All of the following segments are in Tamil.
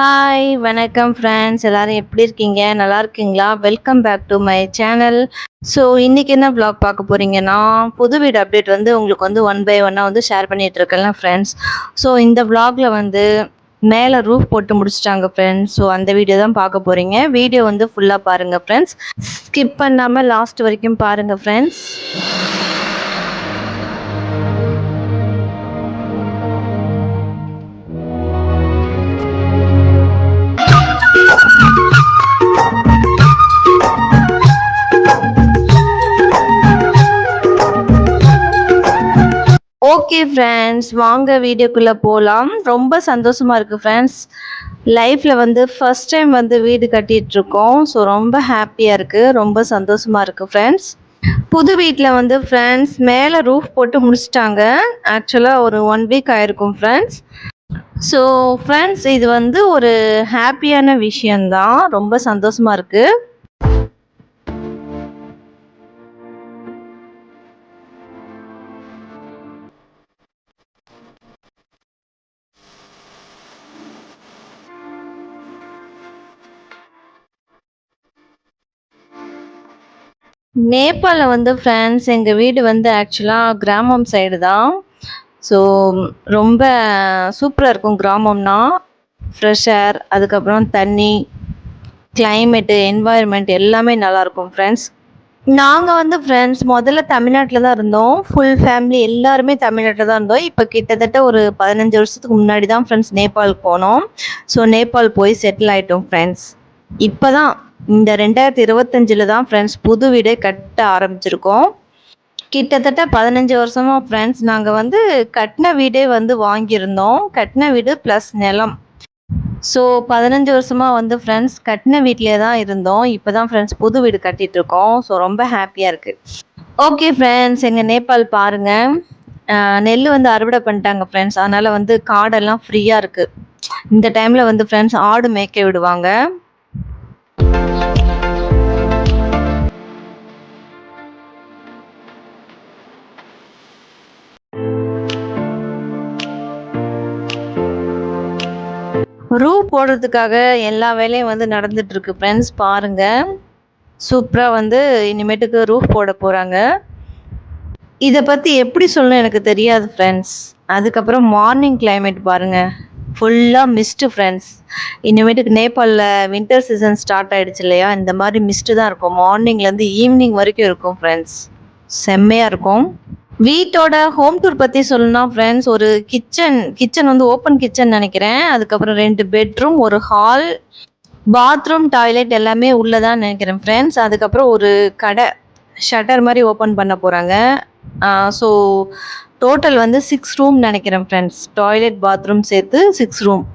ஹாய் வணக்கம் ஃப்ரெண்ட்ஸ், எல்லாரும் எப்படி இருக்கீங்க? நல்லா இருக்கீங்களா? Welcome back to my channel. So இன்னைக்கு என்ன vlog பார்க்க போறீங்கன்னா, புது வீடு அப்டேட் வந்து உங்களுக்கு வந்து ஒன் பை ஒன்னாக வந்து ஷேர் பண்ணிட்டு இருக்கேன்ல ஃப்ரெண்ட்ஸ். ஸோ இந்த vlogல வந்து மேலே ரூஃப் போட்டு முடிச்சிட்டாங்க ஃப்ரெண்ட்ஸ். ஸோ அந்த வீடியோ தான் பார்க்க போறீங்க. வீடியோ வந்து ஃபுல்லாக பாருங்க ஃப்ரெண்ட்ஸ். ஸ்கிப் பண்ணாமல் லாஸ்ட் வரைக்கும் பாருங்க ஃப்ரெண்ட்ஸ். ஓகே ஃப்ரெண்ட்ஸ், வாங்க வீடியோக்குள்ளே போகலாம். ரொம்ப சந்தோஷமாக இருக்குது ஃப்ரெண்ட்ஸ். லைஃப்பில் வந்து ஃபஸ்ட் டைம் வந்து வீடு கட்டிகிட்ருக்கோம். ஸோ ரொம்ப ஹாப்பியாக இருக்குது, ரொம்ப சந்தோஷமாக இருக்குது ஃப்ரெண்ட்ஸ். புது வீட்டில் வந்து ஃப்ரெண்ட்ஸ் மேலே ரூஃப் போட்டு முடிச்சிட்டாங்க. ஆக்சுவலாக ஒரு 1 வீக் ஆயிருக்கும் ஃப்ரெண்ட்ஸ். ஸோ ஃப்ரெண்ட்ஸ், இது வந்து ஒரு ஹாப்பியான விஷயந்தான், ரொம்ப சந்தோஷமாக இருக்குது. நேபாளில் வந்து ஃப்ரெண்ட்ஸ் எங்கள் வீடு வந்து ஆக்சுவலாக கிராமம் சைடு தான். ஸோ ரொம்ப சூப்பராக இருக்கும் கிராமம்னா. ஃப்ரெஷ் ஏர், அதுக்கப்புறம் தண்ணி, கிளைமேட்டு, என்வாயர்மெண்ட் எல்லாமே நல்லாயிருக்கும் ஃப்ரெண்ட்ஸ். நாங்கள் வந்து ஃப்ரெண்ட்ஸ் முதல்ல தமிழ்நாட்டில் தான் இருந்தோம். ஃபுல் ஃபேமிலி எல்லாருமே தமிழ்நாட்டில் தான் இருந்தோம். இப்போ கிட்டத்தட்ட ஒரு 15 வருஷத்துக்கு முன்னாடி தான் ஃப்ரெண்ட்ஸ் நேபாளுக்கு போனோம். ஸோ நேபாள் போய் செட்டில் ஆகிட்டோம் ஃப்ரெண்ட்ஸ். இப்போ தான் இந்த 2025 தான் ஃப்ரெண்ட்ஸ் புது வீடே கட்ட ஆரம்பிச்சிருக்கோம். கிட்டத்தட்ட 15 வருஷமா ஃப்ரெண்ட்ஸ் நாங்கள் வந்து கட்டின வீடே வந்து வாங்கியிருந்தோம். கட்டின வீடு ப்ளஸ் நிலம். ஸோ 15 வருஷமா வந்து ஃப்ரெண்ட்ஸ் கட்டின வீட்டிலே தான் இருந்தோம். இப்போ தான் ஃப்ரெண்ட்ஸ் புது வீடு கட்டிகிட்ருக்கோம். ஸோ ரொம்ப ஹாப்பியாக இருக்குது. ஓகே ஃப்ரெண்ட்ஸ், எங்கள் நேபாள் பாருங்கள். நெல் வந்து அறுவடை பண்ணிட்டாங்க ஃப்ரெண்ட்ஸ். அதனால் வந்து காடெல்லாம் ஃப்ரீயாக இருக்குது. இந்த டைமில் வந்து ஃப்ரெண்ட்ஸ் ஆடு மேய்க்க விடுவாங்க. ரூஃப் போடுறதுக்காக எல்லா வேலையும் வந்து நடந்துகிட்ருக்கு ஃப்ரெண்ட்ஸ். பாருங்கள், சூப்பராக வந்து இனிமேட்டுக்கு ரூஃப் போட போகிறாங்க. இதை பற்றி எப்படி சொல்லணும் எனக்கு தெரியாது ஃப்ரெண்ட்ஸ். அதுக்கப்புறம் மார்னிங் கிளைமேட் பாருங்கள், ஃபுல்லாக மிஸ்ட்டு ஃப்ரெண்ட்ஸ். இனிமேட்டுக்கு நேபாளில் வின்டர் சீசன் ஸ்டார்ட் ஆகிடுச்சு இல்லையா, இந்த மாதிரி மிஸ்ட்டு தான் இருக்கும். மார்னிங்லேருந்து ஈவினிங் வரைக்கும் இருக்கும் ஃப்ரெண்ட்ஸ். செம்மையாக இருக்கும். வீட்டோட ஹோம் டூர் பற்றி சொல்லணும்னா ஃப்ரெண்ட்ஸ், ஒரு கிச்சன் வந்து ஓப்பன் கிச்சன் நினைக்கிறேன். அதுக்கப்புறம் 2 பெட்ரூம், ஒரு ஹால், பாத்ரூம், டாய்லெட் எல்லாமே உள்ளதான் நினைக்கிறேன் ஃப்ரெண்ட்ஸ். அதுக்கப்புறம் ஒரு கடை ஷட்டர் மாதிரி ஓப்பன் பண்ண போகிறாங்க. ஸோ டோட்டல் வந்து 6 ரூம் நினைக்கிறேன் ஃப்ரெண்ட்ஸ். டாய்லெட், பாத்ரூம் சேர்த்து 6 ரூம்.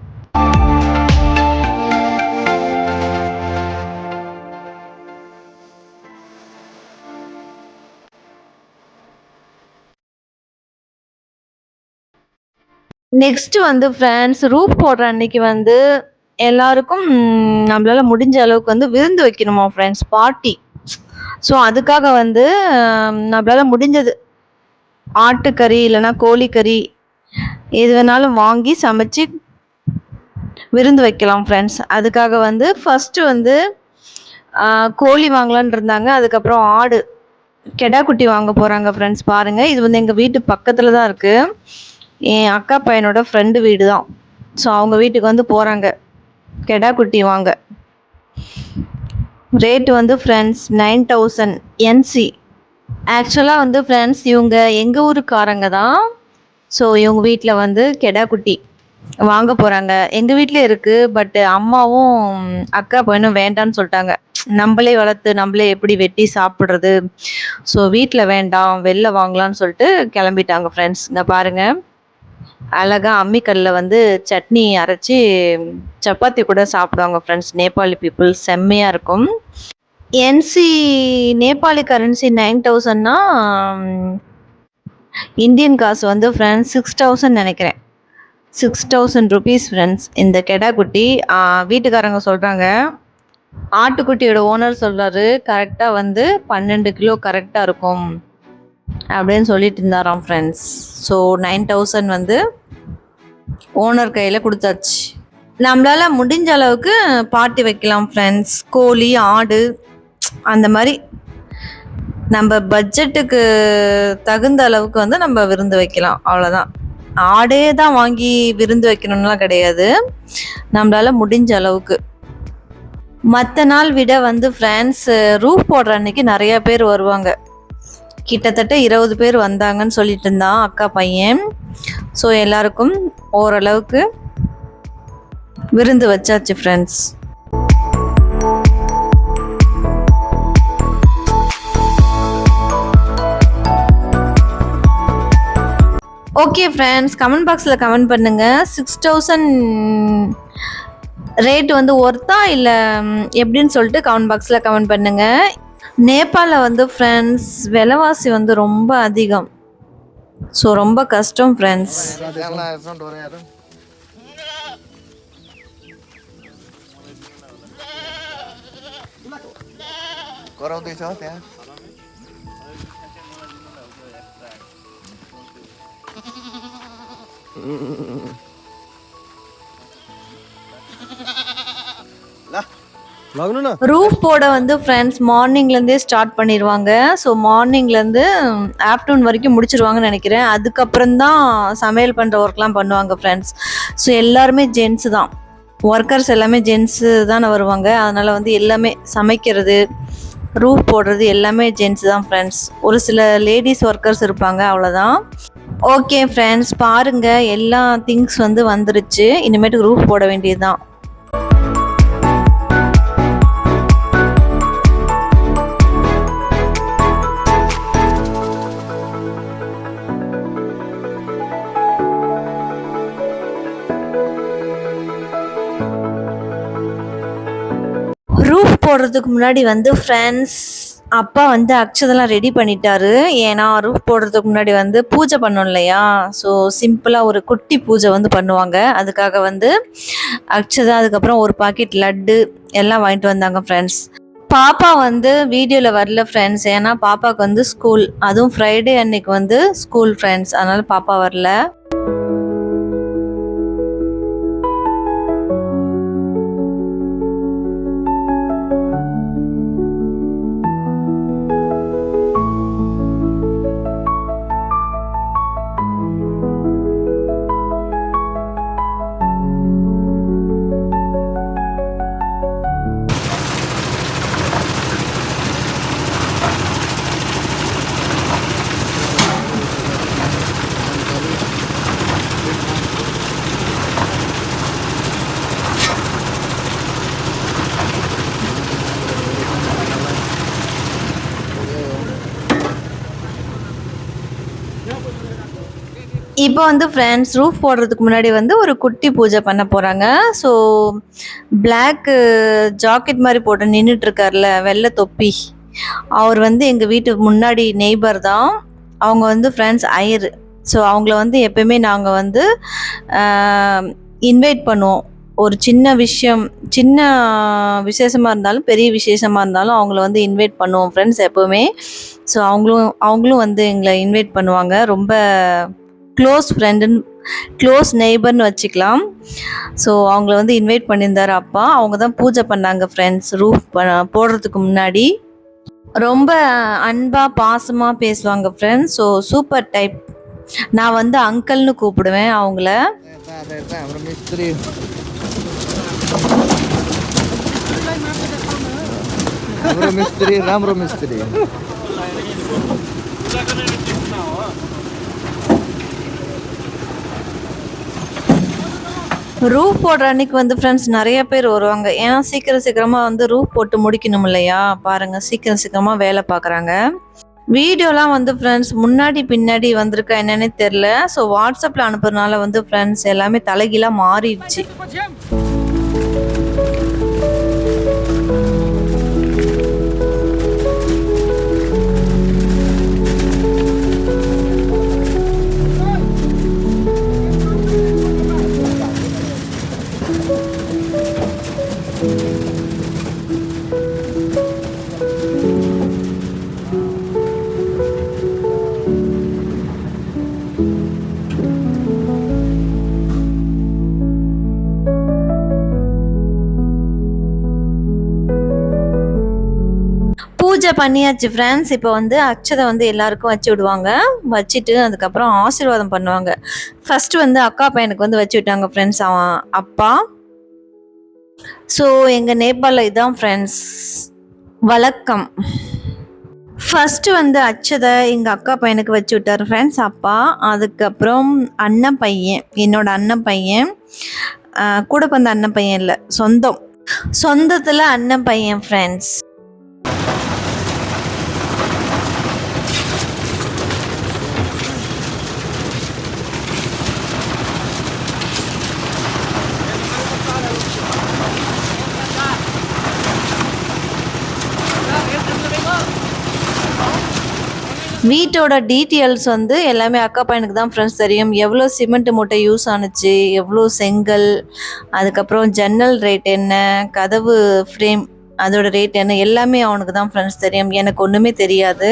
நெக்ஸ்ட் வந்து ஃப்ரெண்ட்ஸ், ரூஃப் போடுற அன்னைக்கு வந்து எல்லாருக்கும் நம்மளால முடிஞ்ச அளவுக்கு வந்து விருந்து வைக்கணுமா ஃப்ரெண்ட்ஸ், பார்ட்டி. ஸோ அதுக்காக வந்து நம்மளால முடிஞ்சது ஆட்டுக்கறி இல்லைன்னா கோழிக்கறி எது வேணாலும் வாங்கி சமைச்சு விருந்து வைக்கலாம் ஃப்ரெண்ட்ஸ். அதுக்காக வந்து ஃபஸ்ட்டு வந்து கோழி வாங்கலான்னு இருந்தாங்க. அதுக்கப்புறம் ஆடு, கெடா குட்டி வாங்க போகிறாங்க ஃப்ரெண்ட்ஸ். பாருங்கள், இது வந்து எங்கள் வீட்டு பக்கத்தில் தான் இருக்குது. என் அக்கா பையனோட ஃப்ரெண்டு வீடு தான். ஸோ அவங்க வீட்டுக்கு வந்து போகிறாங்க கெடா குட்டி வாங்க. ரேட்டு வந்து ஃப்ரெண்ட்ஸ் 9000 NC. ஆக்சுவலாக வந்து ஃப்ரெண்ட்ஸ் இவங்க எங்கள் ஊருக்காரங்க தான். ஸோ இவங்க வீட்டில் வந்து கெடா குட்டி வாங்க போகிறாங்க. எங்கள் வீட்டிலே இருக்குது, பட் அம்மாவும் அக்கா பையனும் வேண்டான்னு சொல்லிட்டாங்க. நம்மளே வளர்த்து நம்மளே எப்படி வெட்டி சாப்பிட்றது, ஸோ வீட்டில் வேண்டாம், வெளில வாங்கலான்னு சொல்லிட்டு கிளம்பிட்டாங்க ஃப்ரெண்ட்ஸ். இங்கே பாருங்கள், அழகாக அம்மிக்கல்லில் வந்து சட்னி அரைச்சி சப்பாத்தி கூட சாப்பிடுவாங்க ஃப்ரெண்ட்ஸ். நேபாளி பீப்புள் செம்மையாக இருக்கும். என்சி நேபாளி கரன்சி 9000னா இந்தியன் காசு வந்து ஃப்ரெண்ட்ஸ் 6000 நினைக்கிறேன். 6000 ருபீஸ் ஃப்ரெண்ட்ஸ். இந்த கெடா குட்டி வீட்டுக்காரங்க சொல்கிறாங்க, ஆட்டுக்குட்டியோட ஓனர் சொல்கிறாரு கரெக்டாக வந்து 12 கிலோ கரெக்டாக இருக்கும் அப்படின்னு சொல்லிட்டு இருந்தாராம் ஃப்ரெண்ட்ஸ். ஸோ 9000 வந்து ஓனர் கையில் கொடுத்தாச்சு. நம்மளால முடிஞ்ச அளவுக்கு பார்ட்டி வைக்கலாம் ஃப்ரெண்ட்ஸ். கோழி, ஆடு அந்த மாரி நம்ம பட்ஜெட்டுக்கு தகுந்த அளவுக்கு வந்து நம்ம விருந்து வைக்கலாம். அவ்வளோதான். ஆடே தான் வாங்கி விருந்து வைக்கணும்லாம் கிடையாது. நம்மளால முடிஞ்ச அளவுக்கு. மத்த நாள் விட வந்து ஃப்ரெண்ட்ஸ் ரூஃப் போடுற அன்னைக்கு நெறைய பேர் வருவாங்க. கிட்டத்தட்ட 20 பேர் வந்தாங்கன்னு சொல்லிட்டு இருந்தான் அக்கா பையன். ஸோ எல்லாருக்கும் ஓரளவுக்கு விருந்து வச்சாச்சு ஃப்ரெண்ட்ஸ். ஓகே ஃப்ரெண்ட்ஸ், கமெண்ட் பாக்ஸில் கமெண்ட் பண்ணுங்கள். 6000 ரேட் வந்து ஒர்த்தா இல்லை எப்படின்னு சொல்லிட்டு கமெண்ட் பாக்ஸில் கமெண்ட் பண்ணுங்கள். நேபாளில் வந்து ஃப்ரெண்ட்ஸ் விலைவாசி வந்து ரொம்ப அதிகம். ஸோ ரொம்ப கஷ்டம் ஃப்ரெண்ட்ஸ். ரூஃப் போட வந்து ஃப்ரெண்ட்ஸ் மார்னிங்லேருந்தே ஸ்டார்ட் பண்ணிடுவாங்க. ஸோ மார்னிங்லேருந்து ஆஃப்டர்நூன் வரைக்கும் முடிச்சிருவாங்கன்னு நினைக்கிறேன். அதுக்கப்புறம் தான் சமையல் பண்ணுற ஒர்க்லாம் பண்ணுவாங்க ஃப்ரெண்ட்ஸ். ஸோ எல்லாருமே ஜென்ஸு தான், ஒர்க்கர்ஸ் எல்லாமே ஜென்ஸு தானே வருவாங்க. அதனால் வந்து எல்லாமே சமைக்கிறது, ரூஃப் போடுறது எல்லாமே ஜென்ஸு தான் ஃப்ரெண்ட்ஸ். ஒரு சில லேடிஸ் ஒர்க்கர்ஸ் இருப்பாங்க, அவ்வளோதான். ஓகே ஃப்ரெண்ட்ஸ், பாருங்கள் எல்லா திங்ஸ் வந்து வந்துருச்சு. இனிமேட்டுக்கு ரூஃப் போட வேண்டியது தான். ரூஃப் போடுறதுக்கு முன்னாடி வந்து ஃப்ரெண்ட்ஸ் அப்பா வந்து அக்ஷதெல்லாம் ரெடி பண்ணிட்டாரு. ஏன்னா ரூஃப் போடுறதுக்கு முன்னாடி வந்து பூஜை பண்ணோம் இல்லையா. ஸோ சிம்பிளாக ஒரு குட்டி பூஜை வந்து பண்ணுவாங்க. அதுக்காக வந்து அக்ஷதா, அதுக்கப்புறம் ஒரு பாக்கெட் லட்டு எல்லாம் வாங்கிட்டு வந்தாங்க ஃப்ரெண்ட்ஸ். பாப்பா வந்து வீடியோவில் வரல ஃப்ரெண்ட்ஸ், ஏன்னா பாப்பாவுக்கு வந்து ஸ்கூல், அதுவும் ஃப்ரைடே அன்னைக்கு வந்து ஸ்கூல் ஃப்ரெண்ட்ஸ், அதனால் பாப்பா வரல. இப்போ வந்து ஃப்ரெண்ட்ஸ் ரூஃப் போடுறதுக்கு முன்னாடி வந்து ஒரு குட்டி பூஜை பண்ண போகிறாங்க. ஸோ பிளாக்கு ஜாக்கெட் மாதிரி போட்டு நின்றுட்டுருக்கார்ல, வெள்ளை தொப்பி, அவர் வந்து எங்கள் வீட்டுக்கு முன்னாடி நெய்பர் தான். அவங்க வந்து ஃப்ரெண்ட்ஸ் ஐயர். ஸோ அவங்கள வந்து எப்பயுமே நாங்கள் வந்து இன்வைட் பண்ணுவோம். ஒரு சின்ன விசேஷமாக இருந்தாலும் பெரிய விசேஷமாக இருந்தாலும் அவங்கள வந்து இன்வைட் பண்ணுவோம் ஃப்ரெண்ட்ஸ் எப்போவுமே. ஸோ அவங்களும் வந்து எங்களை இன்வைட் பண்ணுவாங்க. ரொம்ப க்ளோஸ் நெய்பர்னு வச்சுக்கலாம். ஸோ அவங்கள வந்து இன்வைட் பண்ணியிருந்தார் அப்பா. அவங்க தான் பூஜை பண்ணாங்க ஃப்ரெண்ட்ஸ். ரூஃப் போடுறதுக்கு முன்னாடி ரொம்ப அன்பாக பாசமாக பேசுவாங்க ஃப்ரெண்ட்ஸ். So super type. நான் வந்து அங்கிள்னு கூப்பிடுவேன் அவங்கள. ரூஃப் போடுற அன்னைக்கு வந்து ஃப்ரெண்ட்ஸ் நிறைய பேர் வருவாங்க. ஏன்னா சீக்கிரமாக வந்து ரூஃப் போட்டு முடிக்கணும் இல்லையா. பாருங்கள் சீக்கிரமாக வேலை பார்க்குறாங்க. வீடியோலாம் வந்து ஃப்ரெண்ட்ஸ் முன்னாடி பின்னாடி வந்திருக்கா என்னன்னே தெரில. ஸோ வாட்ஸ்அப்பில் அனுப்புறதுனால வந்து ஃப்ரெண்ட்ஸ் எல்லாமே தலைகீழாக மாறிடுச்சு. பூஜை பண்ணியாச்சு ஃப்ரெண்ட்ஸ். இப்போ வந்து அக்ஷதை வந்து எல்லாருக்கும் வச்சு விடுவாங்க. வச்சுட்டு அதுக்கப்புறம் ஆசீர்வாதம் பண்ணுவாங்க. ஃபர்ஸ்ட் வந்து அக்கா பையனுக்கு வந்து வச்சு விட்டாங்க ஃப்ரெண்ட்ஸ், அவன் அப்பா. ஸோ எங்கள் நேபாளில் இதான் ஃப்ரெண்ட்ஸ் வழக்கம். ஃபர்ஸ்ட் வந்து அச்சதை எங்கள் அக்கா பையனுக்கு வச்சு விட்டார் ஃப்ரெண்ட்ஸ் அப்பா. அதுக்கப்புறம் அண்ணன் பையன், என்னோட அண்ணன் பையன், கூட பிறந்த அண்ணன் பையன் இல்லை, சொந்தத்தில் அண்ணன் பையன் ஃப்ரெண்ட்ஸ். வீட்டோட டீட்டெயில்ஸ் வந்து எல்லாமே அக்கா பையனுக்கு தான் ஃப்ரெண்ட்ஸ் தெரியும். எவ்வளோ சிமெண்ட் மூட்டை யூஸ் ஆணுச்சு, எவ்வளோ செங்கல், அதுக்கப்புறம் ஜன்னல் ரேட் என்ன, கதவு ஃப்ரேம் அதோட ரேட் என்ன, எல்லாமே அவனுக்கு தான் ஃப்ரெண்ட்ஸ் தெரியும். எனக்கு ஒன்றுமே தெரியாது.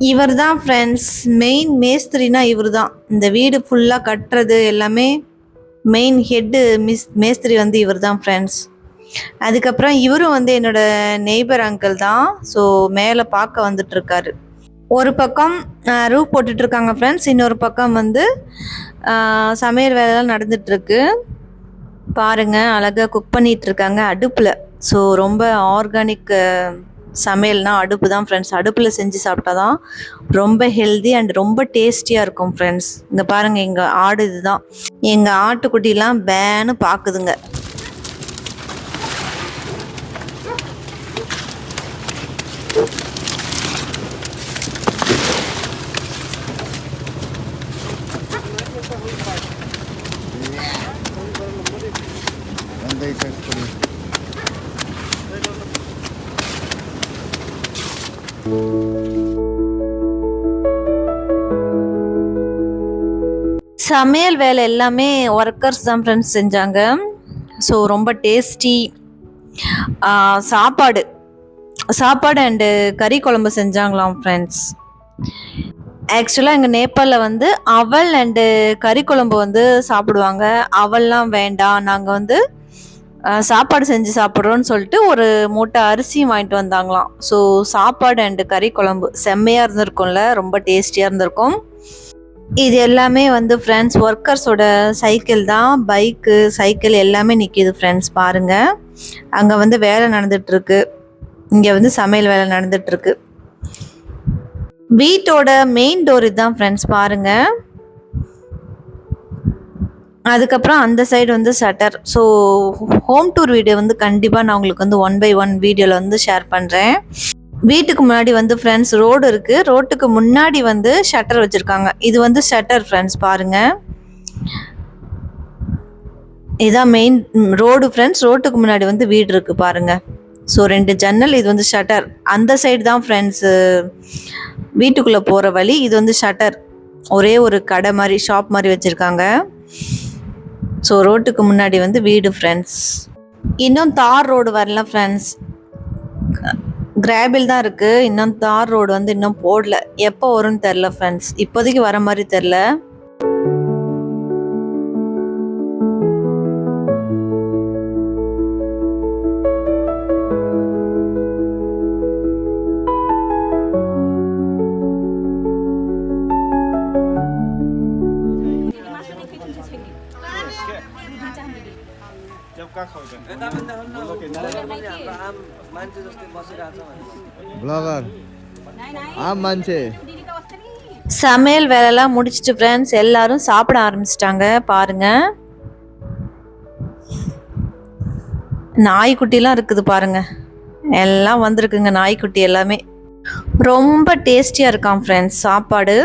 இவர் தான் ஃப்ரெண்ட்ஸ் மெயின் மேஸ்திரினா. இவர் தான் இந்த வீடு ஃபுல்லாக கட்டுறது எல்லாமே மெயின் ஹெட்டு மேஸ்திரி வந்து இவர் தான் ஃப்ரெண்ட்ஸ். அதுக்கப்புறம் இவரும் வந்து என்னோட நெய்பர் அங்கிள் தான். ஸோ மேலே பார்க்க வந்துட்டுருக்காரு. ஒரு பக்கம் ரூஃப் போட்டுட்ருக்காங்க ஃப்ரெண்ட்ஸ், இன்னொரு பக்கம் வந்து சமையல் வேலைலாம் நடந்துகிட்ருக்கு. பாருங்கள், அழகாக குக் பண்ணிகிட்ருக்காங்க அடுப்பில். ஸோ ரொம்ப ஆர்கானிக் சமையல்னா அடுப்பு தான் ஃப்ரெண்ட்ஸ். அடுப்பில் செஞ்சு சாப்பிட்டா தான் ரொம்ப ஹெல்தி அண்ட் ரொம்ப டேஸ்டியாக இருக்கும் ஃப்ரெண்ட்ஸ். இங்கே பாருங்கள், எங்கள் ஆடு இதுதான். எங்கள் ஆட்டுக்குட்டிலாம் பேன்னு பார்க்குதுங்க. சமையல் வேலை எல்லாமே ஒர்க்கர்ஸ் தான் ஃப்ரெண்ட்ஸ் செஞ்சாங்க. ஸோ ரொம்ப டேஸ்டி சாப்பாடு அண்டு கறி குழம்பு செஞ்சாங்களாம் ஃப்ரெண்ட்ஸ். ஆக்சுவலாக எங்கள் நேபாளில் வந்து அவல் அண்டு கறி குழம்பு வந்து சாப்பிடுவாங்க. அவல்லாம் வேண்டாம், நாங்கள் வந்து சாப்பாடு செஞ்சு சாப்பிட்றோன்னு சொல்லிட்டு ஒரு மூட்டை அரிசியும் வாங்கிட்டு வந்தாங்களாம். ஸோ சாப்பாடு அண்டு கறி குழம்பு செம்மையாக இருந்திருக்கும்ல, ரொம்ப டேஸ்டியாக இருந்திருக்கும். இது எல்லாமே வந்து ஃப்ரெண்ட்ஸ் ஒர்க்கர்ஸோட சைக்கிள் தான். பைக்கு, சைக்கிள் எல்லாமே நிற்கிது ஃப்ரெண்ட்ஸ். பாருங்கள், அங்கே வந்து வேலை நடந்துகிட்ருக்கு, இங்கே வந்து சமையல் வேலை நடந்துகிட்ருக்கு. வீட்டோட மெயின் டோர் இதுதான் ஃப்ரெண்ட்ஸ். பாருங்கள், அதுக்கப்புறம் அந்த சைடு வந்து shutter. So home tour video வந்து கண்டிப்பாக நான் உங்களுக்கு வந்து 1 by 1 வீடியோவில் வந்து ஷேர் பண்ணுறேன். வீட்டுக்கு முன்னாடி வந்து ஃப்ரெண்ட்ஸ் ரோடு இருக்குது. ரோட்டுக்கு முன்னாடி வந்து ஷட்டர் வச்சுருக்காங்க. இது வந்து ஷட்டர் ஃப்ரெண்ட்ஸ். பாருங்கள், இதுதான் மெயின் ரோடு ஃப்ரெண்ட்ஸ். ரோட்டுக்கு முன்னாடி வந்து வீடு இருக்குது பாருங்கள். ஸோ 2 ஜன்னல், இது வந்து ஷட்டர். அந்த சைடு தான் ஃப்ரெண்ட்ஸு வீட்டுக்குள்ளே போகிற வழி. இது வந்து ஷட்டர், ஒரே ஒரு கடை மாதிரி ஷாப் மாதிரி வச்சுருக்காங்க. ஸோ ரோட்டுக்கு முன்னாடி வந்து வீடு ஃப்ரெண்ட்ஸ். இன்னும் தார் ரோடு வரல ஃப்ரெண்ட்ஸ், கிராபிள் தான் இருக்குது. இன்னும் தார் ரோடு வந்து இன்னும் போடல. எப்போ வரும்னு தெரில ஃப்ரெண்ட்ஸ், இப்போதைக்கு வர மாதிரி தெரில. சமையல் வேலைலாம் முடிச்சிட்டு ஃப்ரெண்ட்ஸ் எல்லாரும் சாப்பிட ஆரம்பிச்சிட்டாங்க. பாருங்க, நாய்க்குட்டிலாம் இருக்குது பாருங்க, எல்லாம் வந்திருக்குங்க நாய்க்குட்டி எல்லாமே. ரொம்ப டேஸ்டியாக இருக்கான் ஃப்ரெண்ட்ஸ் சாப்பாடு.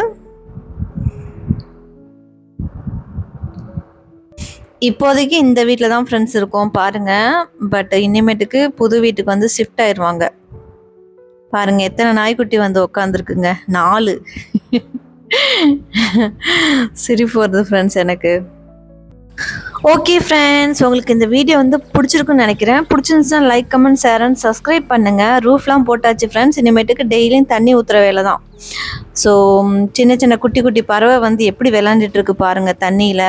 இப்போதைக்கு இந்த வீட்டில் தான் ஃப்ரெண்ட்ஸ் இருக்கோம் பாருங்கள். பட் இனிமேட்டுக்கு புது வீட்டுக்கு வந்து ஷிஃப்ட் ஆயிடுவாங்க. பாருங்கள், எத்தனை நாய்க்குட்டி வந்து உக்காந்துருக்குங்க, 4. சிரிப்பு வருது ஃப்ரெண்ட்ஸ் எனக்கு. ஓகே ஃப்ரெண்ட்ஸ், உங்களுக்கு இந்த வீடியோ வந்து பிடிச்சிருக்குன்னு நினைக்கிறேன். பிடிச்சிருந்துச்சுன்னா like, comment, share and subscribe பண்ணுங்கள். ரூஃப்லாம் போட்டாச்சு ஃப்ரெண்ட்ஸ். இனிமேட்டுக்கு டெய்லியும் தண்ணி ஊற்றுற வேலை தான். ஸோ சின்ன சின்ன குட்டி குட்டி பறவை வந்து எப்படி விளாண்டுட்டு இருக்கு பாருங்கள் தண்ணியில்.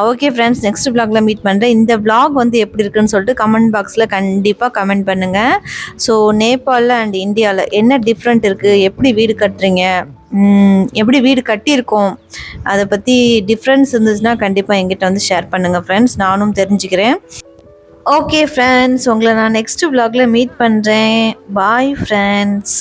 ஓகே ஃப்ரெண்ட்ஸ், நெக்ஸ்ட் vlogல மீட் பண்ணுறேன். இந்த vlog வந்து எப்படி இருக்குன்னு சொல்லிட்டு கமெண்ட் பாக்ஸில் கண்டிப்பாக கமெண்ட் பண்ணுங்கள். ஸோ நேபாளில் அண்ட் இந்தியாவில் என்ன டிஃப்ரெண்ட் இருக்குது, எப்படி வீடு கட்டுறீங்க, எப்படி வீடு கட்டியிருக்கோம், அதை பற்றி டிஃப்ரென்ஸ் இருந்துச்சுன்னா கண்டிப்பாக என்கிட்ட வந்து ஷேர் பண்ணுங்கள் ஃப்ரெண்ட்ஸ், நானும் தெரிஞ்சுக்கிறேன். ஓகே ஃப்ரெண்ட்ஸ், உங்களை நான் நெக்ஸ்ட் vlogல மீட் பண்ணுறேன். Bye friends.